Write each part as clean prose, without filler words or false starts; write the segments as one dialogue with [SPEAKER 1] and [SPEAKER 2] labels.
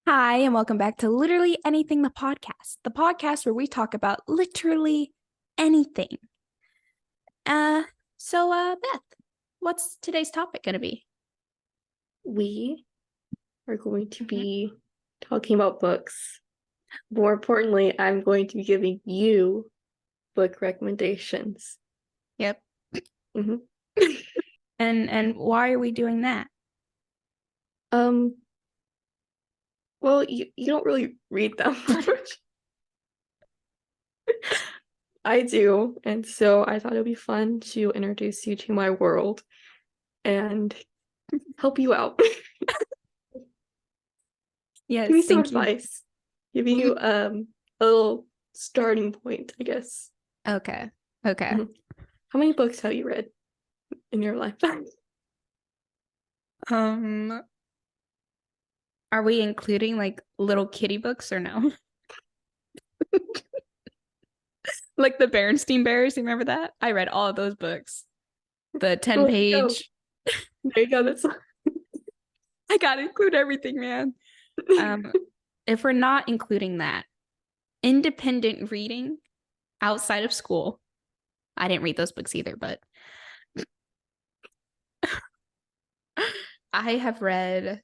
[SPEAKER 1] Hi, and welcome back to Literally Anything, the podcast where we talk about literally anything. Beth, what's today's topic going to be?
[SPEAKER 2] We are going to be talking about books. More importantly, I'm going to be giving you book recommendations.
[SPEAKER 1] Yep.
[SPEAKER 2] hmm
[SPEAKER 1] And why are we doing that?
[SPEAKER 2] Um, well, you don't really read them much. I do, and so I thought it would be fun to introduce you to my world and help you out.
[SPEAKER 1] Yes,
[SPEAKER 2] Give me some
[SPEAKER 1] thank you.
[SPEAKER 2] advice. Give you a little starting point, I guess.
[SPEAKER 1] Okay. Okay.
[SPEAKER 2] Mhm. How many books have you read in your lifetime?
[SPEAKER 1] Um, are we including like little kitty books or no? Like the Berenstain Bears, you remember that? I read all of those books. The 10
[SPEAKER 2] Well, there you go.
[SPEAKER 1] page.
[SPEAKER 2] There you go. That's
[SPEAKER 1] I gotta include everything, man. Um, if we're not including that, independent reading outside of school. I didn't read those books either, but I have read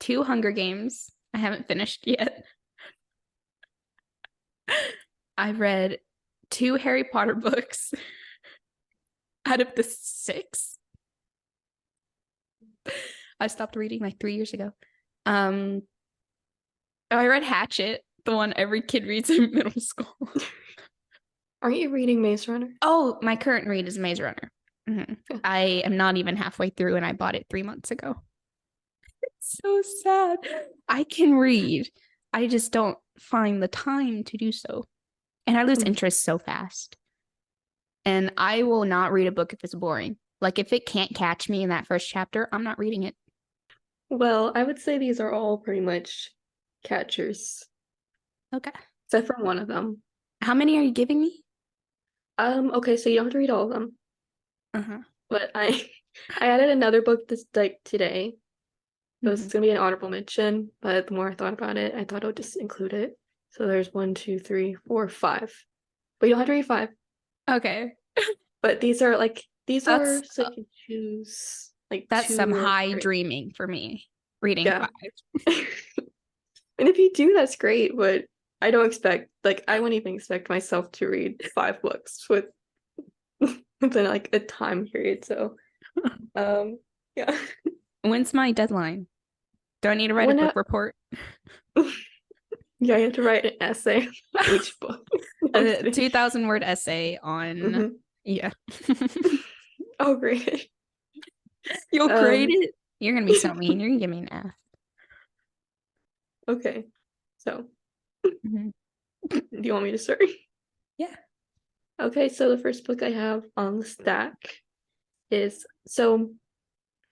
[SPEAKER 1] 2 Hunger Games. I haven't finished yet. I've read 2 Harry Potter books out of the 6. I stopped reading like 3 years ago. I read Hatchet, the one every kid reads in middle school.
[SPEAKER 2] Aren't you reading Maze Runner?
[SPEAKER 1] Oh, my current read is Maze Runner.
[SPEAKER 2] Yeah.
[SPEAKER 1] I am not even halfway through, and I bought it 3 months ago. It's so sad. I can read. I just don't find the time to do so. And I lose interest so fast. And I will not read a book if it's boring. Like if it can't catch me in that first chapter, I'm not reading it.
[SPEAKER 2] Well, I would say these are all pretty much catchers,
[SPEAKER 1] Okay.
[SPEAKER 2] except for one of them.
[SPEAKER 1] How many are you giving me?
[SPEAKER 2] Okay, so you don't have to read all of them,
[SPEAKER 1] Uh-huh.
[SPEAKER 2] but I added another book this like today. It was
[SPEAKER 1] Mhm.
[SPEAKER 2] gonna be an honorable mention, but the more I thought about it, I thought I would just include it. So there's 1, 2, 3, 4, 5. But you don't have to read 5.
[SPEAKER 1] Okay.
[SPEAKER 2] But these
[SPEAKER 1] That's
[SPEAKER 2] are so you can choose like
[SPEAKER 1] that's
[SPEAKER 2] 2
[SPEAKER 1] some
[SPEAKER 2] or
[SPEAKER 1] high
[SPEAKER 2] 3.
[SPEAKER 1] dreaming for me, reading
[SPEAKER 2] Yeah.
[SPEAKER 1] 5.
[SPEAKER 2] And if you do, that's great, but I don't expect, like, I wouldn't even expect myself to read 5 books within like a time period. So, yeah.
[SPEAKER 1] When's my deadline? Do I need to write a
[SPEAKER 2] When
[SPEAKER 1] book
[SPEAKER 2] I,
[SPEAKER 1] report?
[SPEAKER 2] yeah, you have to write an essay about each book. No, I'm
[SPEAKER 1] A
[SPEAKER 2] kidding.
[SPEAKER 1] 2,000 word essay on,
[SPEAKER 2] Mhm.
[SPEAKER 1] yeah.
[SPEAKER 2] Oh, great.
[SPEAKER 1] You'll grade
[SPEAKER 2] Um,
[SPEAKER 1] it? You're gonna be so mean. You're gonna give me an F.
[SPEAKER 2] okay. So,
[SPEAKER 1] Mhm.
[SPEAKER 2] do you want me to start?
[SPEAKER 1] Yeah.
[SPEAKER 2] Okay, so the first book I have on the stack is so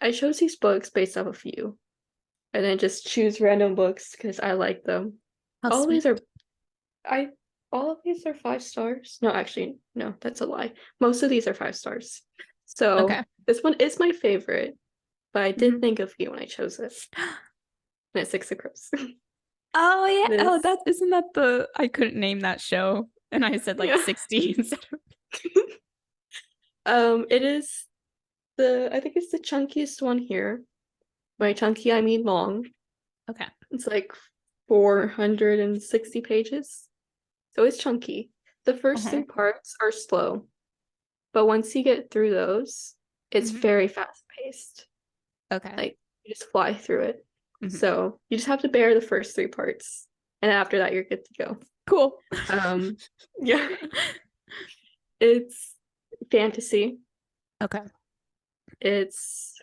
[SPEAKER 2] I chose these books based off of you, and then just choose random books because I like them.
[SPEAKER 1] How
[SPEAKER 2] All of these
[SPEAKER 1] sweet.
[SPEAKER 2] are I all of these are 5 stars. No, actually, no, that's a lie. Most of these are 5 stars.
[SPEAKER 1] Okay.
[SPEAKER 2] So this one is my favorite, but I did
[SPEAKER 1] Mhm.
[SPEAKER 2] think of you when I chose it. And it's Six of Crows.
[SPEAKER 1] Oh yeah. Oh,
[SPEAKER 2] This,
[SPEAKER 1] that isn't that the I couldn't name that show. And I said like
[SPEAKER 2] yeah.
[SPEAKER 1] 60 instead of
[SPEAKER 2] It is I think it's the chunkiest one here. By chunky, I mean long.
[SPEAKER 1] Okay.
[SPEAKER 2] It's like 460 pages. So it's chunky. The first
[SPEAKER 1] Uh-huh.
[SPEAKER 2] 3 parts are slow, but once you get through those, it's
[SPEAKER 1] Mhm.
[SPEAKER 2] very fast paced.
[SPEAKER 1] Okay.
[SPEAKER 2] Like you just fly through it.
[SPEAKER 1] Mhm.
[SPEAKER 2] So you just have to bear the first 3 parts. And after that you're good to go.
[SPEAKER 1] Cool.
[SPEAKER 2] Um yeah. It's fantasy.
[SPEAKER 1] Okay.
[SPEAKER 2] It's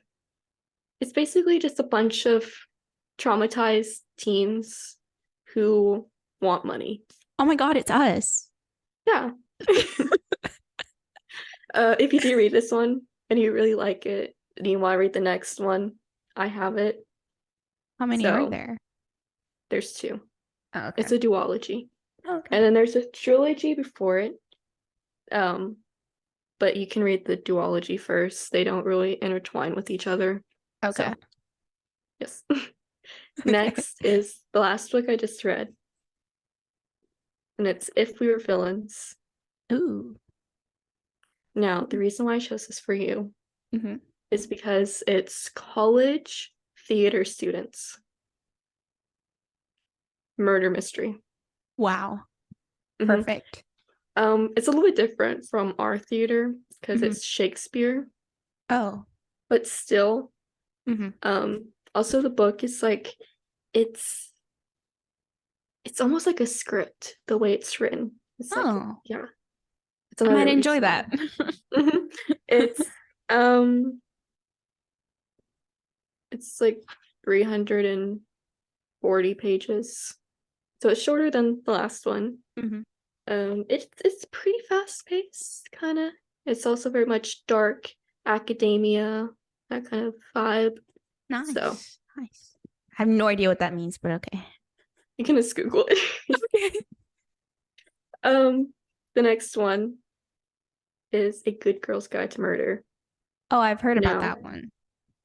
[SPEAKER 2] it's basically just a bunch of traumatized teens who want money.
[SPEAKER 1] Oh my God, it's us.
[SPEAKER 2] Yeah. If you do read this one and you really like it and you want to read the next one, I have it.
[SPEAKER 1] How many are
[SPEAKER 2] So
[SPEAKER 1] there?
[SPEAKER 2] there's 2.
[SPEAKER 1] Oh, okay.
[SPEAKER 2] It's a duology.
[SPEAKER 1] Oh, okay.
[SPEAKER 2] And then there's a trilogy before it. Um, but you can read the duology first. They don't really intertwine with each other.
[SPEAKER 1] Okay.
[SPEAKER 2] So yes. Next is the last book I just read. And it's If We Were Villains.
[SPEAKER 1] Ooh.
[SPEAKER 2] Now, the reason why I chose this for you
[SPEAKER 1] Mhm.
[SPEAKER 2] is because it's college theater students. Murder mystery.
[SPEAKER 1] Wow.
[SPEAKER 2] Mhm.
[SPEAKER 1] Perfect.
[SPEAKER 2] It's a little bit different from our theater because
[SPEAKER 1] Mhm.
[SPEAKER 2] it's Shakespeare,
[SPEAKER 1] Oh.
[SPEAKER 2] but still.
[SPEAKER 1] Mhm.
[SPEAKER 2] Also the book is like it's almost like a script, the way it's written. It's like,
[SPEAKER 1] Oh.
[SPEAKER 2] yeah, it's
[SPEAKER 1] I might
[SPEAKER 2] another
[SPEAKER 1] enjoy
[SPEAKER 2] reason
[SPEAKER 1] that.
[SPEAKER 2] why. Mhm. It's it's like 340 pages. So it's shorter than the last one.
[SPEAKER 1] Mhm.
[SPEAKER 2] It's pretty fast paced, kind of. It's also very much dark academia, that kind of vibe.
[SPEAKER 1] Nice.
[SPEAKER 2] So
[SPEAKER 1] Nice. I have no idea what that means, but okay.
[SPEAKER 2] you can just Google it.
[SPEAKER 1] Okay.
[SPEAKER 2] The next one is A Good Girl's Guide to Murder.
[SPEAKER 1] Oh, I've heard about
[SPEAKER 2] Now,
[SPEAKER 1] that one.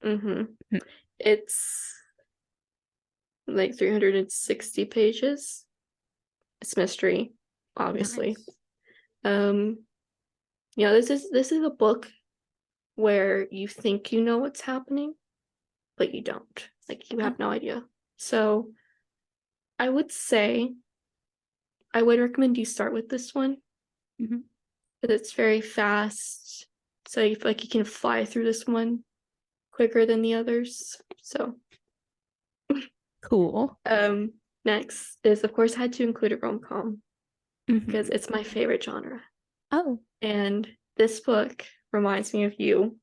[SPEAKER 2] mm-hmm. It's like 360 pages. It's mystery, obviously.
[SPEAKER 1] Nice.
[SPEAKER 2] This is a book where you think you know what's happening, but you don't. Like you
[SPEAKER 1] Oh.
[SPEAKER 2] have no idea. So I would say I would recommend you start with this one
[SPEAKER 1] Mhm.
[SPEAKER 2] because it's very fast. So you feel like you can fly through this one quicker than the others. So
[SPEAKER 1] Cool.
[SPEAKER 2] next is of course I had to include a rom-com because
[SPEAKER 1] Mhm.
[SPEAKER 2] it's my favorite genre.
[SPEAKER 1] Oh.
[SPEAKER 2] And this book reminds me of you.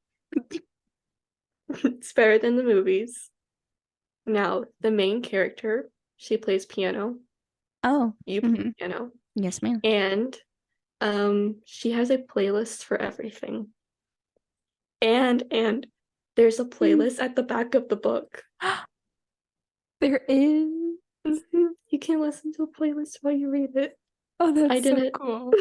[SPEAKER 2] It's better than the movies. Now, the main character, she plays piano.
[SPEAKER 1] Oh.
[SPEAKER 2] You play
[SPEAKER 1] Mhm.
[SPEAKER 2] piano.
[SPEAKER 1] Yes, ma'am.
[SPEAKER 2] And she has a playlist for everything. And there's a playlist at the back of the book.
[SPEAKER 1] There is.
[SPEAKER 2] You can listen to a playlist while you read it.
[SPEAKER 1] Oh,
[SPEAKER 2] I
[SPEAKER 1] that's so
[SPEAKER 2] didn't.
[SPEAKER 1] cool.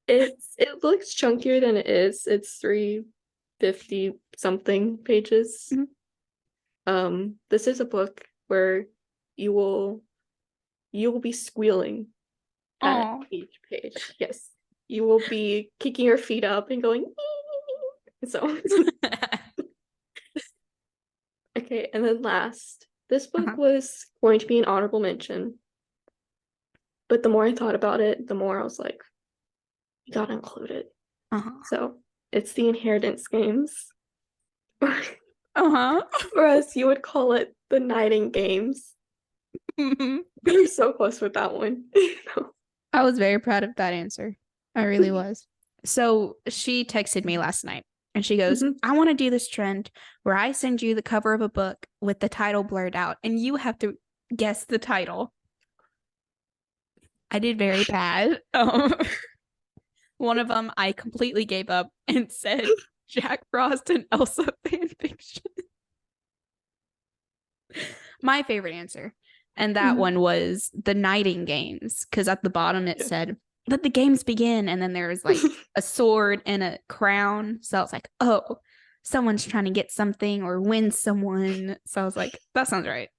[SPEAKER 2] It looks chunkier than it is. It's 350 something pages. This is a book where you will be squealing at
[SPEAKER 1] Oh.
[SPEAKER 2] each page. Yes. You will be kicking your feet up and going so okay, and then last, this book was going to be an honorable mention. But the more I thought about it, the more I was like, you gotta include it.
[SPEAKER 1] Uh-huh.
[SPEAKER 2] So it's the Inheritance Games.
[SPEAKER 1] Uh-huh.
[SPEAKER 2] Or as you would call it, the Knighting Games.
[SPEAKER 1] Mhm.
[SPEAKER 2] We were so close with that one.
[SPEAKER 1] I was very proud of that answer. I really was. So she texted me last night and she goes,
[SPEAKER 2] Mhm.
[SPEAKER 1] I want to do this trend where I send you the cover of a book with the title blurred out and you have to guess the title. I did very bad. One of them I completely gave up and said Jack Frost and Elsa fan fiction. My favorite answer. And that one was the Knighting Games, because at the bottom it said, let the games begin. And then there was like a sword and a crown. So I was like, oh, someone's trying to get something or win someone. So I was like, that sounds right.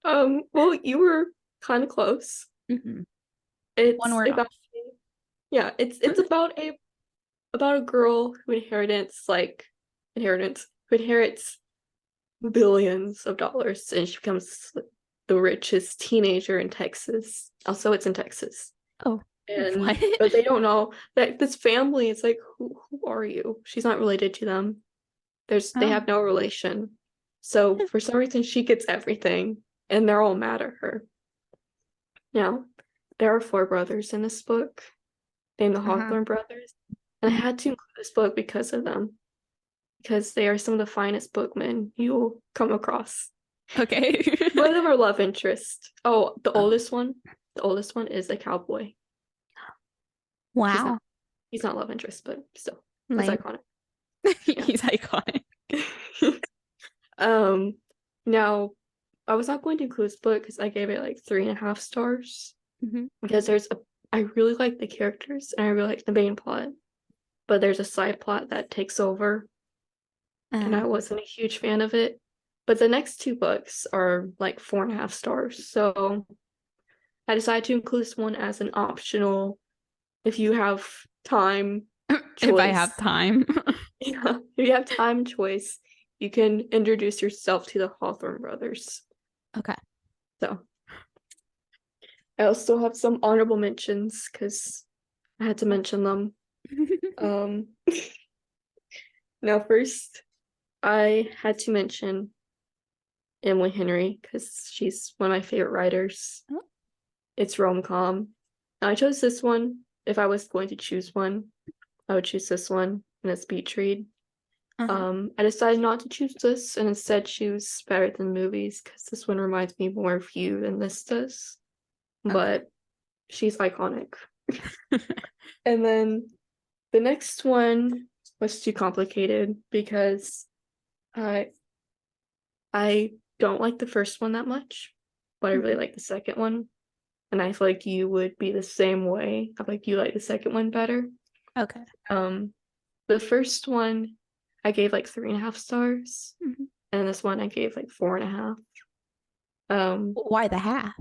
[SPEAKER 2] Well, you were kind of close.
[SPEAKER 1] Mm-hmm. One
[SPEAKER 2] It's
[SPEAKER 1] word
[SPEAKER 2] about
[SPEAKER 1] off.
[SPEAKER 2] it's about a girl who inherits billions of dollars and she becomes the richest teenager in Texas. Also, it's in Texas.
[SPEAKER 1] Oh,
[SPEAKER 2] And
[SPEAKER 1] what?
[SPEAKER 2] but they don't know that this family is like, who are you? She's not related to them. They
[SPEAKER 1] Oh.
[SPEAKER 2] have no relation. So for some reason she gets everything and they're all mad at her. Now, there are four brothers in this book named the Hawthorne brothers. And I had to include this book because of them. Because they are some of the finest bookmen you'll come across.
[SPEAKER 1] Okay.
[SPEAKER 2] One of them are love interest. Oh, the oldest one is a cowboy.
[SPEAKER 1] Wow.
[SPEAKER 2] He's not love interest, but still, he's
[SPEAKER 1] Lame.
[SPEAKER 2] iconic.
[SPEAKER 1] He's iconic.
[SPEAKER 2] Um, now I was not going to include this book because I gave it like 3.5 stars because I really like the characters and I really like the main plot, but there's a side plot that takes over, and I wasn't a huge fan of it. But the next two books are like 4.5 stars. So I decided to include this one as an optional if you have time choice.
[SPEAKER 1] If I have time.
[SPEAKER 2] Yeah, if you have time choice, you can introduce yourself to the Hawthorne brothers.
[SPEAKER 1] Okay.
[SPEAKER 2] So I also have some honorable mentions because I had to mention them. Now first, I had to mention Emily Henry because she's one of my favorite writers.
[SPEAKER 1] Oh.
[SPEAKER 2] It's rom-com. I chose this one. If I was going to choose one, I would choose this one, and it's Beach Read. I decided not to choose this and instead choose Better Than Movies because this one reminds me more of you than this does. But she's iconic. And then the next one was too complicated because I don't like the first one that much, but I really like the second one. And I feel like you would be the same way. I feel like you like the second one better.
[SPEAKER 1] Okay.
[SPEAKER 2] The first one I gave like 3.5 stars. And this one I gave like 4.5.
[SPEAKER 1] Why the half?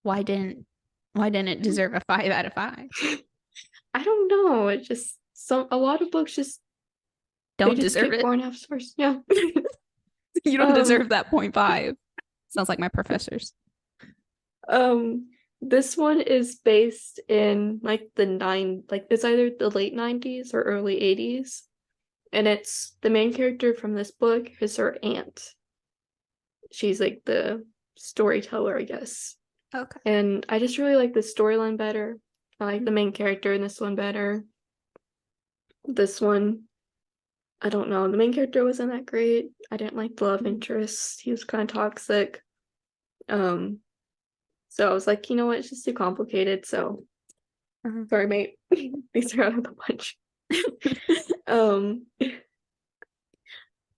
[SPEAKER 1] Why didn't it deserve a 5 out of 5?
[SPEAKER 2] I don't know. It just a lot of books just
[SPEAKER 1] Don't deserve it.
[SPEAKER 2] 4.5 stars. Yeah.
[SPEAKER 1] You don't deserve that 0.5. Sounds like my professors.
[SPEAKER 2] This one is based in like it's either the late 90s or early 80s. And it's the main character from this book is her aunt. She's like the storyteller, I guess.
[SPEAKER 1] Okay.
[SPEAKER 2] And I just really like the storyline better. I like the main character in this one better. This one, I don't know. The main character wasn't that great. I didn't like the love interest. He was kind of toxic. So I was like, you know what? It's just too complicated. So sorry, mate. These are out of the bunch.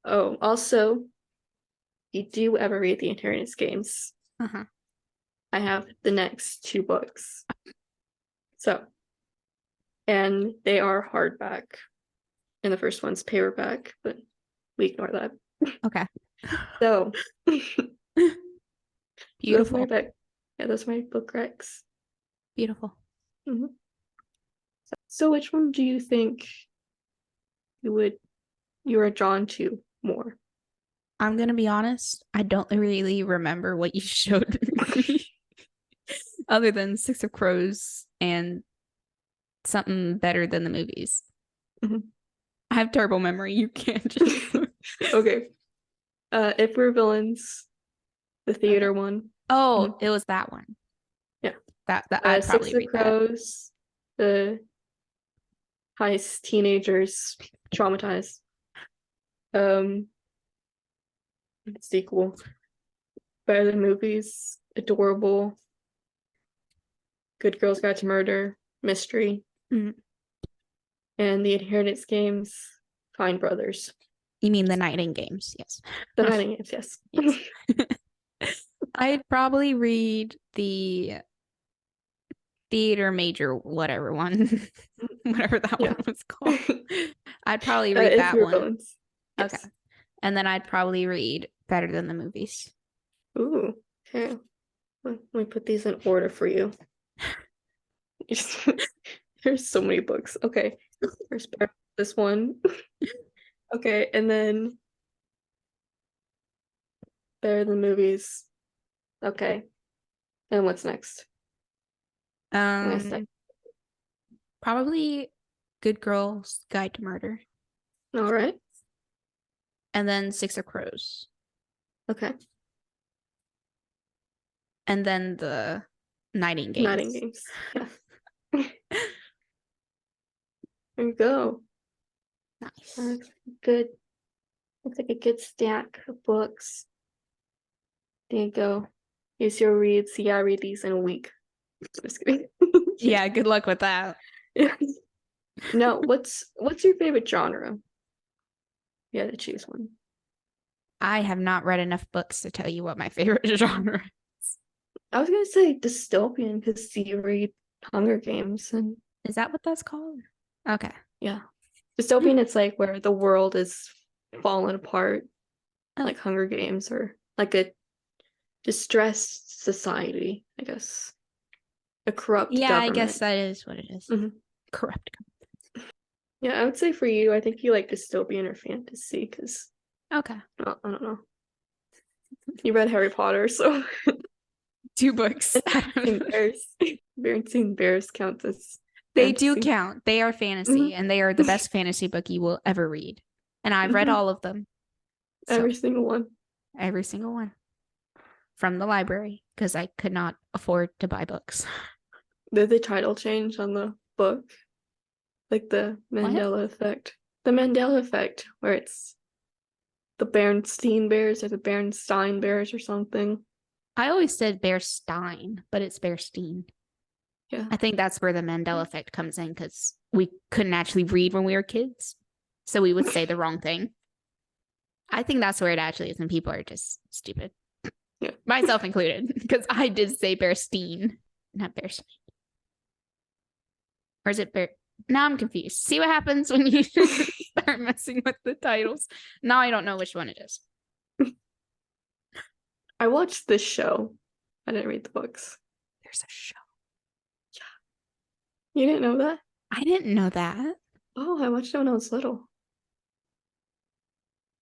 [SPEAKER 2] Oh, also, you do ever read the Inheritance Games? I have the next 2 books. So, and they are hardback. And the first one's paperback, but we ignore that.
[SPEAKER 1] Okay.
[SPEAKER 2] So,
[SPEAKER 1] Beautiful.
[SPEAKER 2] Those are my book recs.
[SPEAKER 1] Beautiful.
[SPEAKER 2] So which one do you think you are drawn to more?
[SPEAKER 1] I'm gonna be honest, I don't really remember what you showed me. Other than Six of Crows and something Better Than the Movies. I have terrible memory. You can't just
[SPEAKER 2] Okay. If We're Villains, the theater one.
[SPEAKER 1] Oh, it was that one.
[SPEAKER 2] Yeah.
[SPEAKER 1] That I'd probably
[SPEAKER 2] Six of
[SPEAKER 1] read
[SPEAKER 2] Crows, the heist teenagers traumatized. Sequel. Better Than Movies, adorable. Good Girls Guide to Murder, mystery. And the Inheritance Games, Fine Brothers.
[SPEAKER 1] You mean the Nighting Games? Yes.
[SPEAKER 2] The Nighting Games, yes.
[SPEAKER 1] I'd probably read the theater major, whatever one, whatever that one was called. I'd probably read that one.
[SPEAKER 2] Yes.
[SPEAKER 1] Okay. And then I'd probably read Better Than the Movies.
[SPEAKER 2] Ooh, okay. Let me put these in order for you. There's so many books. Okay. First, this one. Okay, and then Better Than Movies. Okay. And what's next?
[SPEAKER 1] Probably Good Girls Guide to Murder.
[SPEAKER 2] All right.
[SPEAKER 1] And then Six of Crows.
[SPEAKER 2] Okay.
[SPEAKER 1] And then the Nighting Games.
[SPEAKER 2] Nighting Games. Yeah. There you go.
[SPEAKER 1] Nice.
[SPEAKER 2] Looks good. Looks like a good stack of books. There you go. Here's your reads. Yeah, I read these in a week. Just kidding.
[SPEAKER 1] Yeah, good luck with that.
[SPEAKER 2] No, what's your favorite genre? Yeah, to choose one.
[SPEAKER 1] I have not read enough books to tell you what my favorite genre is.
[SPEAKER 2] I was gonna say dystopian because you read Hunger Games and
[SPEAKER 1] Is that what that's called? Okay.
[SPEAKER 2] yeah. Dystopian, it's like where the world is falling apart
[SPEAKER 1] Oh.
[SPEAKER 2] like Hunger Games or like a distressed society, I guess. A corrupt
[SPEAKER 1] Yeah,
[SPEAKER 2] government.
[SPEAKER 1] I guess that is what it is.
[SPEAKER 2] Mhm.
[SPEAKER 1] Corrupt.
[SPEAKER 2] Yeah, I would say for you, I think you like dystopian or fantasy because
[SPEAKER 1] Okay.
[SPEAKER 2] I don't know. You read Harry Potter, so
[SPEAKER 1] 2 books.
[SPEAKER 2] Berenstain Bears count as
[SPEAKER 1] They do
[SPEAKER 2] fantasy.
[SPEAKER 1] count. They are fantasy, and they are the best fantasy book you will ever read. And I've read all of them. So
[SPEAKER 2] Every single one.
[SPEAKER 1] every single one from the library because I could not afford to buy books.
[SPEAKER 2] Did the title change on the book? Like the Mandela effect. The Mandela effect, where it's the Berenstain Bears or the Berenstain Bears or something.
[SPEAKER 1] I always said Bearstein, but it's Bearstein.
[SPEAKER 2] Yeah.
[SPEAKER 1] I think that's where the Mandela effect comes in because we couldn't actually read when we were kids. So we would say the wrong thing. I think that's where it actually is, and people are just stupid.
[SPEAKER 2] Yeah.
[SPEAKER 1] Myself included, because I did say Bearstein, not Bearstein. Or is it Bear? Now I'm confused. See what happens when you start messing with the titles. Now I don't know which one it is.
[SPEAKER 2] I watched this show. I didn't read the books.
[SPEAKER 1] There's a show.
[SPEAKER 2] You didn't know that?
[SPEAKER 1] I didn't know that.
[SPEAKER 2] Oh, I watched it when I was little.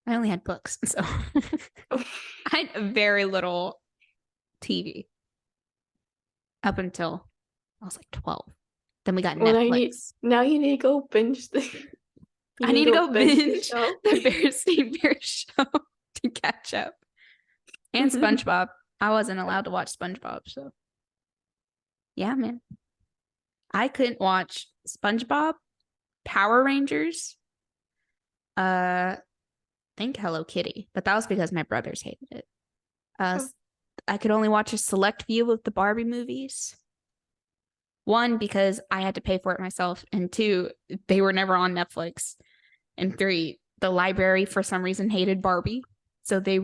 [SPEAKER 1] I only had books, so I had very little TV up until I was like 12. Then we got
[SPEAKER 2] Well,
[SPEAKER 1] Netflix.
[SPEAKER 2] now you need to go binge the.
[SPEAKER 1] I need to go binge
[SPEAKER 2] show.
[SPEAKER 1] the Bearstein Bear show to catch up. And SpongeBob. I wasn't allowed to watch SpongeBob, so yeah, man. I couldn't watch SpongeBob, Power Rangers, I think Hello Kitty, but that was because my brothers hated it. I could only watch a select few of the Barbie movies. 1, because I had to pay for it myself, and 2, they were never on Netflix. And 3, the library for some reason hated Barbie. So there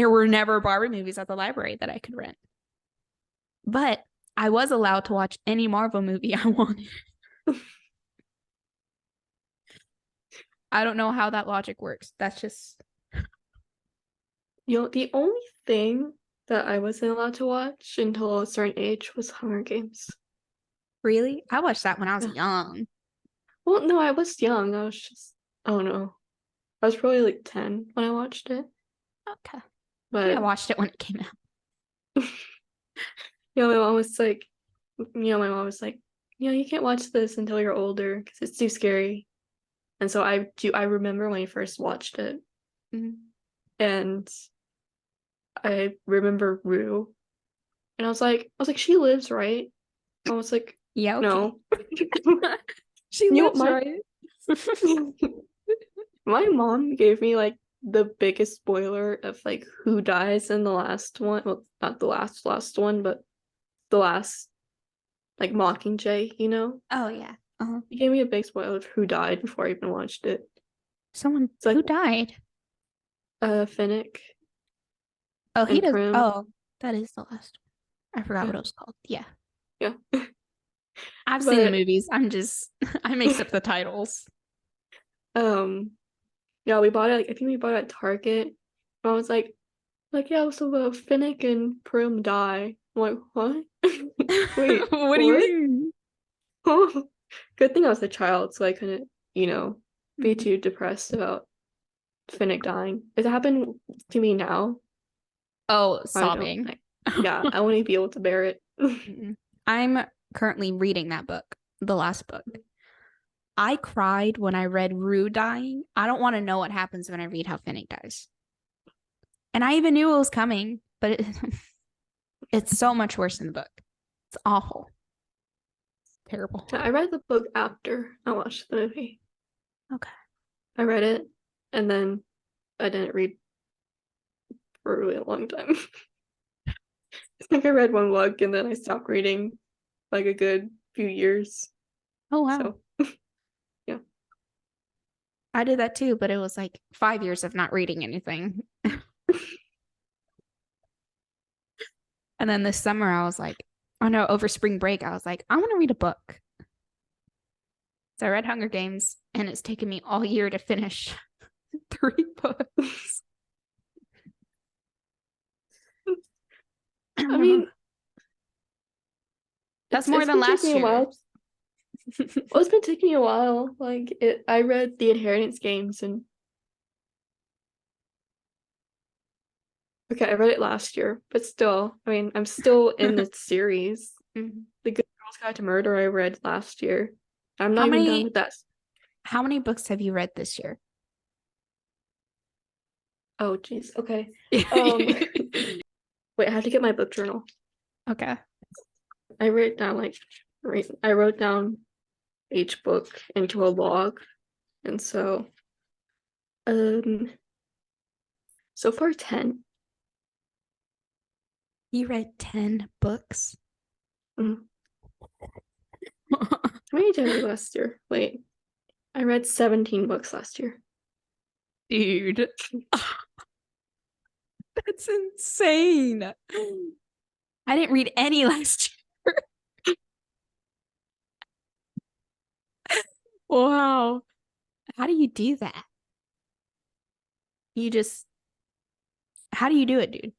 [SPEAKER 1] were never Barbie movies at the library that I could rent. But I was allowed to watch any Marvel movie I wanted. I don't know how that logic works. That's just...
[SPEAKER 2] The only thing that I wasn't allowed to watch until a certain age was Hunger Games.
[SPEAKER 1] Really? I watched that when I was young.
[SPEAKER 2] Well, no, I was young. I was just, I don't know. I was probably like 10 when I watched it.
[SPEAKER 1] Okay.
[SPEAKER 2] But
[SPEAKER 1] I watched it when it came out.
[SPEAKER 2] my mom was like, you can't watch this until you're older because it's too scary. And so I remember when I first watched it.
[SPEAKER 1] Mm-hmm.
[SPEAKER 2] And I remember Rue. And I was like, she lives, right? I was like,
[SPEAKER 1] yeah, okay.
[SPEAKER 2] No.
[SPEAKER 1] She lives, right?
[SPEAKER 2] My mom gave me like the biggest spoiler of like who dies in the last one. Well, not the last one, but the last like Mockingjay, you know?
[SPEAKER 1] Oh yeah. Uh-huh.
[SPEAKER 2] She gave me a big spoiler of who died before I even watched it.
[SPEAKER 1] Someone
[SPEAKER 2] like,
[SPEAKER 1] who died?
[SPEAKER 2] Finnick.
[SPEAKER 1] Oh, he does.
[SPEAKER 2] Prim.
[SPEAKER 1] Oh, that is the last one. I forgot what it was called. Yeah.
[SPEAKER 2] Yeah.
[SPEAKER 1] I've seen the movies. I mixed up the titles.
[SPEAKER 2] Yeah, we bought it. I think we bought it at Target. I was like, yeah, so Finnick and Prim die. I'm like, what? Wait,
[SPEAKER 1] what do you mean?
[SPEAKER 2] Good thing I was a child, so I couldn't, be too depressed about Finnick dying. If it happened to me now,
[SPEAKER 1] oh, sobbing.
[SPEAKER 2] I wouldn't be able to bear it.
[SPEAKER 1] I'm currently reading that book, the last book. I cried when I read Rue dying. I don't want to know what happens when I read how Finnick dies. And I even knew it was coming, but it's so much worse in the book. It's awful. Terrible.
[SPEAKER 2] I read the book after I watched the movie.
[SPEAKER 1] Okay.
[SPEAKER 2] I read it, and then I didn't read for a really long time. I think I read one book, and then I stopped reading like a good few years.
[SPEAKER 1] Oh, wow.
[SPEAKER 2] So, yeah.
[SPEAKER 1] I did that too, but it was like 5 years of not reading anything. And then this summer, I was like, oh no, over spring break, I was like, I want to read a book. So I read Hunger Games, and it's taken me all year to finish 3 books.
[SPEAKER 2] I mean,
[SPEAKER 1] that's more than last year.
[SPEAKER 2] Well, it's been taking me a while. Like I read the Inheritance Games and okay, I read it last year, but still, I mean, I'm still in the series.
[SPEAKER 1] Mhm.
[SPEAKER 2] The Good Girls Guide to Murder I read last year. I'm not
[SPEAKER 1] How
[SPEAKER 2] even
[SPEAKER 1] many-
[SPEAKER 2] done with that.
[SPEAKER 1] How many books have you read this year?
[SPEAKER 2] Oh, geez. Okay. Wait, I have to get my book journal.
[SPEAKER 1] Okay.
[SPEAKER 2] I wrote down I wrote down each book into a log, and so so far 10.
[SPEAKER 1] You read 10 books?
[SPEAKER 2] Mhm. How many did I read last year? Wait, I read 17 books last year.
[SPEAKER 1] Dude. That's insane. I didn't read any last year. Wow. How do you do that? How do you do it, dude?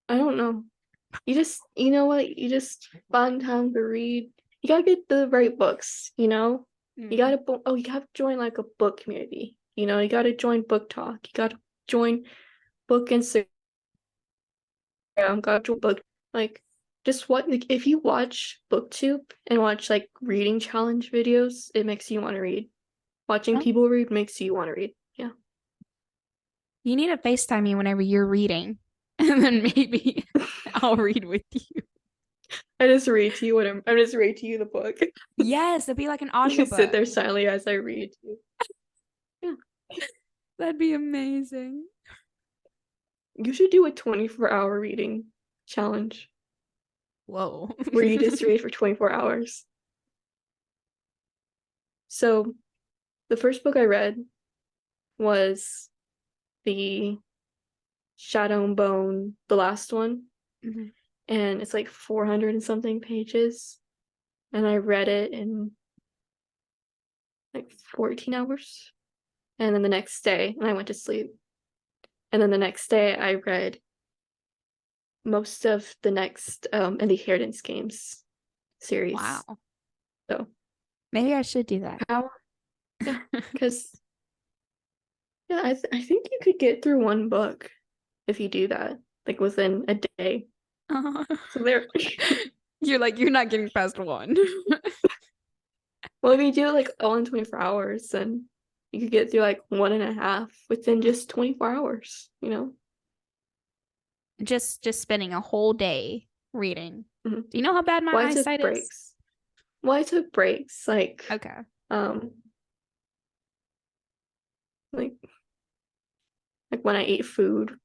[SPEAKER 2] I don't know. You know what? You just find time to read. You gotta get the right books, you know? You gotta, you have to join like a book community. You know, you gotta join Book Talk. You gotta join Book Instagram. Gotta join Book, like, just what, like, if you watch BookTube and watch like reading challenge videos, it makes you want to read. Watching people read makes you want to read. Yeah.
[SPEAKER 1] You need to FaceTime me whenever you're reading, and then maybe I'll read with you.
[SPEAKER 2] I just read to you I just read to you the book.
[SPEAKER 1] Yes, it'd be like an
[SPEAKER 2] You
[SPEAKER 1] audiobook.
[SPEAKER 2] sit there silently as I read to you. Yeah.
[SPEAKER 1] That'd be amazing.
[SPEAKER 2] You should do a 24-hour reading challenge.
[SPEAKER 1] Whoa.
[SPEAKER 2] Where you just read for 24 hours. So the first book I read was the Shadow and Bone, the last one.
[SPEAKER 1] Mhm.
[SPEAKER 2] And it's like 400 and something pages. And I read it in like 14 hours. And then the next day, and I went to sleep. And then the next day I read most of the next in the Inheritance Games series.
[SPEAKER 1] Wow.
[SPEAKER 2] So
[SPEAKER 1] maybe I should do that.
[SPEAKER 2] how? Yeah, because yeah, I think you could get through one book if you do that, like within a day. So there.
[SPEAKER 1] You're like, you're not getting past one.
[SPEAKER 2] Well, if you do it like all in 24 hours, then you could get through like 1.5 within just 24 hours, you know?
[SPEAKER 1] Just spending a whole day reading.
[SPEAKER 2] Mhm.
[SPEAKER 1] Do you know how bad my
[SPEAKER 2] Well, I took
[SPEAKER 1] eyesight is?
[SPEAKER 2] breaks. Well, I took breaks, like
[SPEAKER 1] Okay.
[SPEAKER 2] like when I ate food,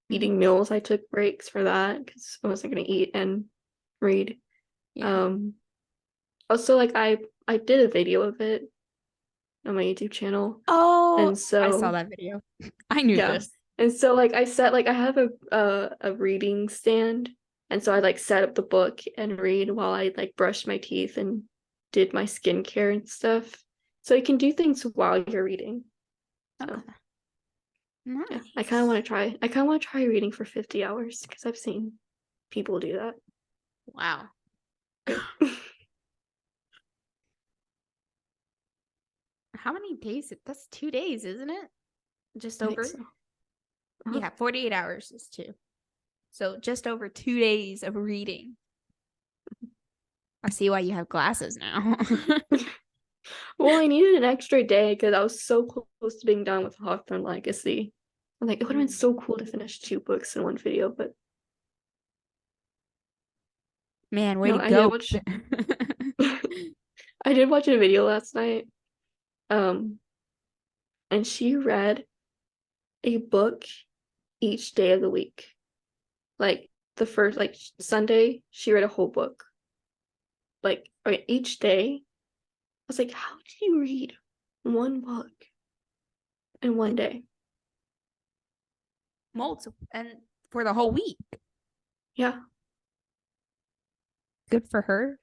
[SPEAKER 2] eating meals, I took breaks for that because I wasn't gonna eat and read.
[SPEAKER 1] Yeah.
[SPEAKER 2] Also, like I did a video of it on my YouTube channel,
[SPEAKER 1] Oh,
[SPEAKER 2] and so
[SPEAKER 1] I saw that video. I knew
[SPEAKER 2] yeah.
[SPEAKER 1] this.
[SPEAKER 2] And so like I set like I have a reading stand, and so I like set up the book and read while I like brushed my teeth and did my skincare and stuff. So you can do things while you're reading. So
[SPEAKER 1] Okay. Nice.
[SPEAKER 2] yeah, I kind of want to try reading for 50 hours because I've seen people do that.
[SPEAKER 1] Wow. How many days? That's 2 days, isn't it? Just
[SPEAKER 2] I think
[SPEAKER 1] over?
[SPEAKER 2] so. Uh-huh.
[SPEAKER 1] Yeah, 48 hours is 2. So just over 2 days of reading. I see why you have glasses now.
[SPEAKER 2] Well, I needed an extra day because I was so close to being done with Hawthorne Legacy. I'm like, it would have been so cool to finish 2 books in one video, but
[SPEAKER 1] Man, way
[SPEAKER 2] no,
[SPEAKER 1] to
[SPEAKER 2] I
[SPEAKER 1] go.
[SPEAKER 2] I did watch a video last night. And she read a book each day of the week. Like the first like Sunday, she read a whole book. Like each day. I was like, how do you read one book in one day?
[SPEAKER 1] Multiple and for the whole week.
[SPEAKER 2] Yeah.
[SPEAKER 1] Good for her.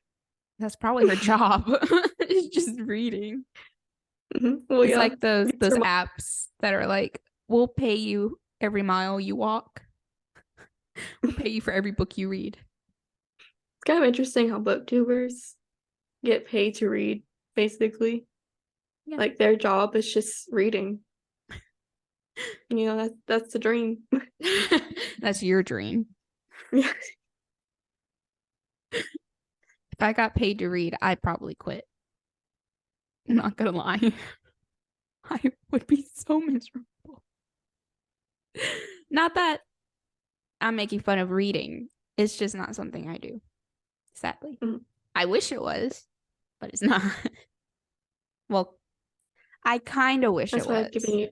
[SPEAKER 1] That's probably her job. It's just reading.
[SPEAKER 2] Well,
[SPEAKER 1] It's
[SPEAKER 2] yeah.
[SPEAKER 1] like those
[SPEAKER 2] It's her
[SPEAKER 1] apps that are like, we'll pay you every mile you walk. We'll pay you for every book you read.
[SPEAKER 2] It's kind of interesting how booktubers get paid to read, basically.
[SPEAKER 1] Yeah.
[SPEAKER 2] Like their job is just reading. That's the dream.
[SPEAKER 1] That's your dream.
[SPEAKER 2] Yeah.
[SPEAKER 1] If I got paid to read, I'd probably quit. I'm not gonna lie. I would be so miserable. Not that I'm making fun of reading. It's just not something I do. Sadly.
[SPEAKER 2] Mhm.
[SPEAKER 1] I wish it was, but it's not. Well, I kind of wish
[SPEAKER 2] That's
[SPEAKER 1] it
[SPEAKER 2] why
[SPEAKER 1] was.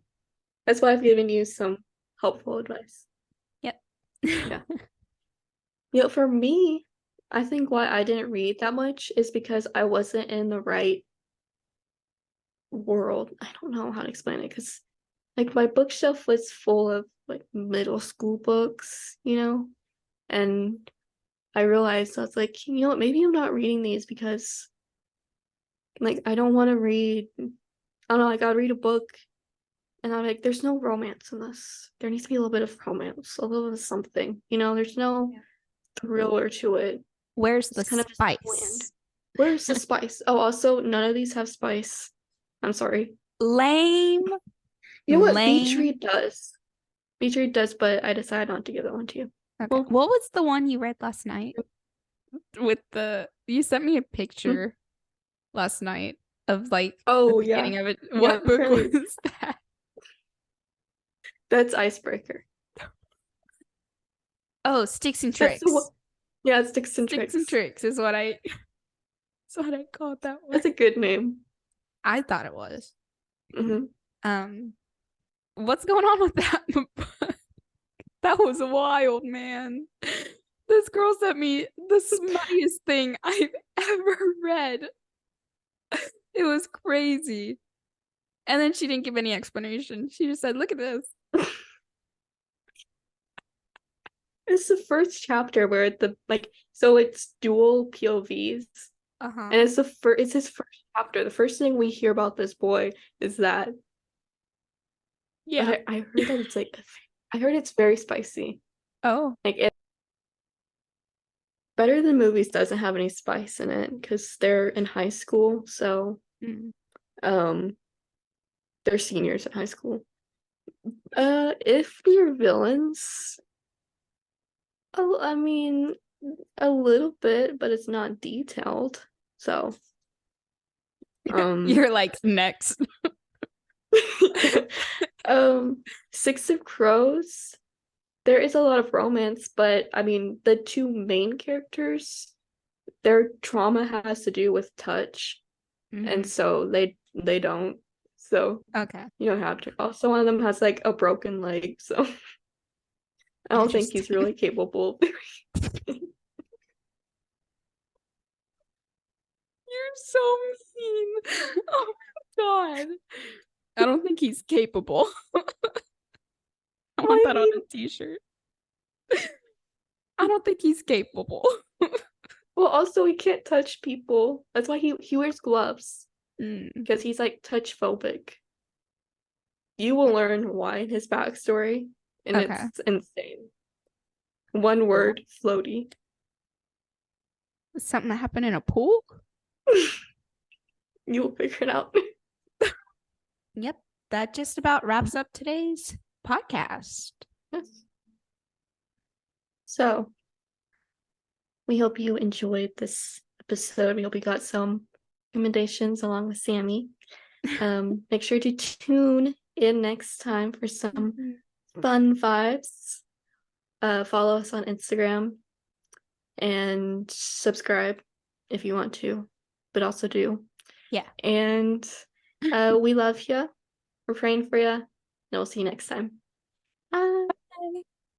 [SPEAKER 2] that's why I've given you some helpful advice.
[SPEAKER 1] Yep.
[SPEAKER 2] Yeah. For me, I think why I didn't read that much is because I wasn't in the right world. I don't know how to explain it because like my bookshelf was full of like middle school books, and I realized I was like, what, maybe I'm not reading these because like I don't want to read. I don't know, like I'd read a book and I'm like, there's no romance in this. There needs to be a little bit of romance, a little bit of something, there's no thriller to it.
[SPEAKER 1] Where's
[SPEAKER 2] It's
[SPEAKER 1] the
[SPEAKER 2] kind of just bland.
[SPEAKER 1] spice?
[SPEAKER 2] Where's the spice? Oh, also, none of these have spice. I'm sorry.
[SPEAKER 1] Lame.
[SPEAKER 2] You know what? Beach
[SPEAKER 1] Lame.
[SPEAKER 2] Read does. Beach Read does, but I decided not to give that one to you.
[SPEAKER 1] Okay.
[SPEAKER 2] Well,
[SPEAKER 1] What was the one you read last night? You sent me a picture last night of like the
[SPEAKER 2] oh yeah,
[SPEAKER 1] beginning of it.
[SPEAKER 2] yeah.
[SPEAKER 1] What book
[SPEAKER 2] Apparently
[SPEAKER 1] was that?
[SPEAKER 2] that's Icebreaker.
[SPEAKER 1] Oh, Sticks and
[SPEAKER 2] That's the one.
[SPEAKER 1] Tricks.
[SPEAKER 2] Yeah, it's Sticks and
[SPEAKER 1] Sticks
[SPEAKER 2] Tricks.
[SPEAKER 1] and Tricks is what I called that one.
[SPEAKER 2] That's a good name.
[SPEAKER 1] I thought it was.
[SPEAKER 2] Mm-hmm.
[SPEAKER 1] What's going on with that book? That was wild, man. This girl sent me the smuttiest thing I've ever read. It was crazy. And then she didn't give any explanation. She just said, look at this.
[SPEAKER 2] It's the first chapter where so it's dual POVs.
[SPEAKER 1] Uh-huh.
[SPEAKER 2] And it's his first chapter. The first thing we hear about this boy is that.
[SPEAKER 1] Yeah.
[SPEAKER 2] But I heard that I heard it's very spicy.
[SPEAKER 1] Oh.
[SPEAKER 2] Like it Better Than Movies doesn't have any spice in it because they're in high school, so they're seniors in high school. If they're villains, I mean a little bit, but it's not detailed. So
[SPEAKER 1] You're like next.
[SPEAKER 2] Six of Crows, there is a lot of romance, but I mean the two main characters, their trauma has to do with touch, and so they don't. So
[SPEAKER 1] Okay.
[SPEAKER 2] you don't have to. Also, one of them has like a broken leg, so I don't think he's really capable.
[SPEAKER 1] You're so mean. Oh my god. I don't think he's capable. I want that on a t-shirt. I don't think he's capable.
[SPEAKER 2] Well, also he can't touch people. That's why he wears gloves. Because he's like touch phobic. You will learn why in his backstory, and it's insane. One word, floaty.
[SPEAKER 1] Something that happened in a pool?
[SPEAKER 2] You'll figure it out.
[SPEAKER 1] Yep. That just about wraps up today's podcast.
[SPEAKER 2] Yes. So, we hope you enjoyed this episode. We hope you got some recommendations along with Sammy. Make sure to tune in next time for some fun vibes. Follow us on Instagram and subscribe if you want to, but also do.
[SPEAKER 1] Yeah.
[SPEAKER 2] And we love you. We're praying for you, and we'll see you next time. Bye.